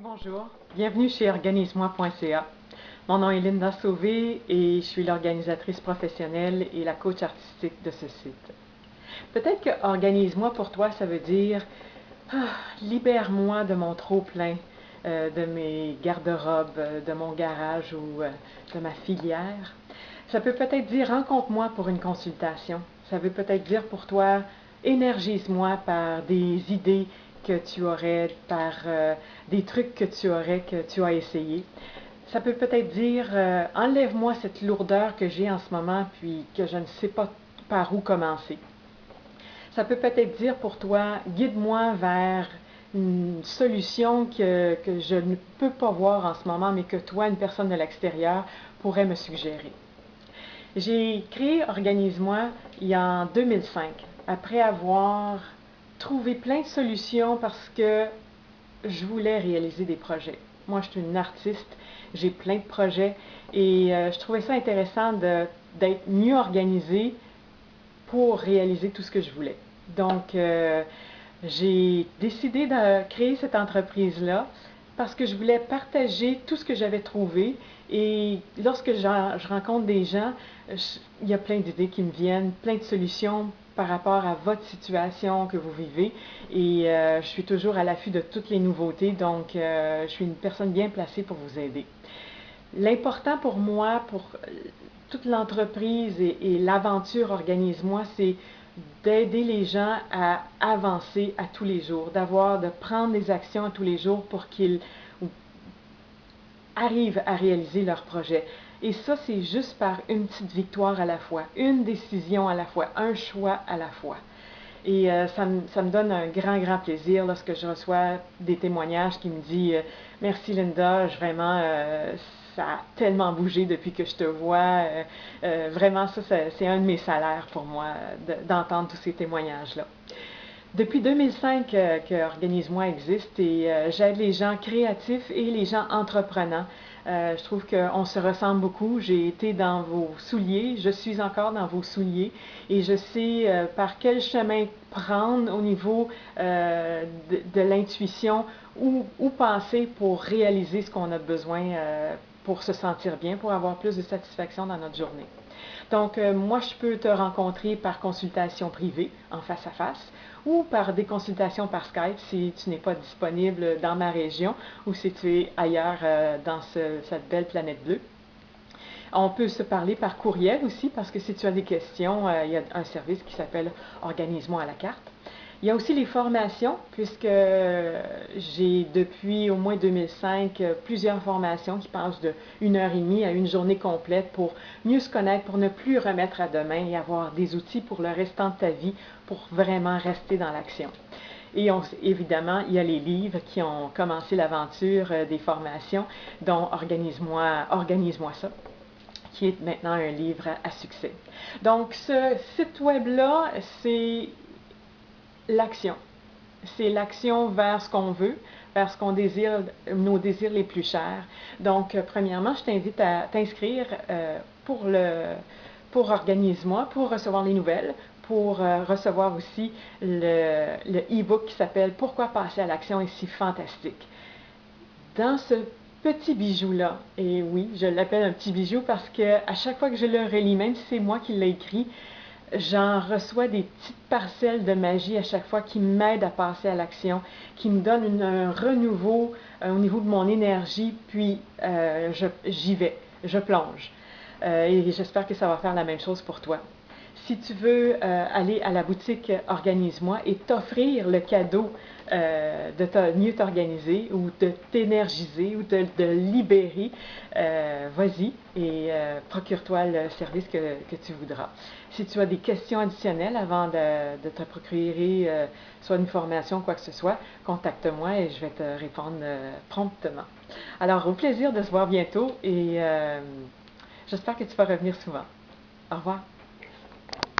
Bonjour, bienvenue chez Organise-moi.ca. Mon nom est Linda Sauvé et je suis l'organisatrice professionnelle et la coach artistique de ce site. Peut-être que Organise-moi pour toi, ça veut dire libère-moi de mon trop-plein, de mes garde-robes, de mon garage ou de ma filière. Ça peut peut-être dire rencontre-moi pour une consultation. Ça veut peut-être dire pour toi énergise-moi par des idées que tu aurais, par des trucs que tu as essayé. Ça peut peut-être dire enlève-moi cette lourdeur que j'ai en ce moment puis que je ne sais pas par où commencer. Ça peut peut-être dire pour toi guide-moi vers une solution que je ne peux pas voir en ce moment mais que toi, une personne de l'extérieur, pourrait me suggérer. J'ai créé Organise-moi il y a en 2005, après avoir trouvé plein de solutions parce que je voulais réaliser des projets. Moi, je suis une artiste, j'ai plein de projets et je trouvais ça intéressant d'être mieux organisée pour réaliser tout ce que je voulais. Donc, j'ai décidé de créer cette entreprise-là parce que je voulais partager tout ce que j'avais trouvé. Et lorsque je rencontre des gens, il y a plein d'idées qui me viennent, plein de solutions par rapport à votre situation que vous vivez. Et je suis toujours à l'affût de toutes les nouveautés, donc je suis une personne bien placée pour vous aider. L'important pour moi, pour toute l'entreprise et l'aventure Organise-moi, c'est d'aider les gens à avancer à tous les jours, de prendre des actions à tous les jours pour qu'ils arrivent à réaliser leur projet. Et ça, c'est juste par une petite victoire à la fois, une décision à la fois, un choix à la fois. Et ça me donne un grand plaisir lorsque je reçois des témoignages qui me disent merci Linda, vraiment, ça a tellement bougé depuis que je te vois. Vraiment, c'est un de mes salaires pour moi d'entendre tous ces témoignages-là. Depuis 2005 que Organise-moi existe et j'aide les gens créatifs et les gens entreprenants. Je trouve qu'on se ressemble beaucoup. J'ai été dans vos souliers, je suis encore dans vos souliers et je sais par quel chemin prendre au niveau de l'intuition, où passer pour réaliser ce qu'on a besoin pour se sentir bien, pour avoir plus de satisfaction dans notre journée. Donc, moi, je peux te rencontrer par consultation privée, en face à face, ou par des consultations par Skype si tu n'es pas disponible dans ma région ou si tu es ailleurs dans cette belle planète bleue. On peut se parler par courriel aussi parce que si tu as des questions, il y a un service qui s'appelle Organise-moi à la carte. Il y a aussi les formations, puisque j'ai depuis au moins 2005 plusieurs formations qui passent de 1 heure et demie à une journée complète pour mieux se connaître, pour ne plus remettre à demain et avoir des outils pour le restant de ta vie pour vraiment rester dans l'action. Et évidemment, il y a les livres qui ont commencé l'aventure des formations, dont Organise-moi ça, qui est maintenant un livre à succès. Donc, ce site web-là, c'est l'action. C'est l'action vers ce qu'on veut, vers ce qu'on désire, nos désirs les plus chers. Donc, premièrement, je t'invite à t'inscrire pour Organise-moi, pour recevoir les nouvelles, pour recevoir aussi le e-book qui s'appelle Pourquoi passer à l'action est si fantastique. Dans ce petit bijou-là, et oui, je l'appelle un petit bijou parce que à chaque fois que je le relis, même si c'est moi qui l'ai écrit, j'en reçois des petites parcelles de magie à chaque fois qui m'aident à passer à l'action, qui me donnent un renouveau au niveau de mon énergie, puis j'y vais, je plonge. Et j'espère que ça va faire la même chose pour toi. Si tu veux aller à la boutique Organise-moi et t'offrir le cadeau de mieux t'organiser ou de t'énergiser ou de libérer, vas-y et procure-toi le service que tu voudras. Si tu as des questions additionnelles avant de te procurer soit une formation ou quoi que ce soit, contacte-moi et je vais te répondre promptement. Alors, au plaisir de se voir bientôt et j'espère que tu vas revenir souvent. Au revoir.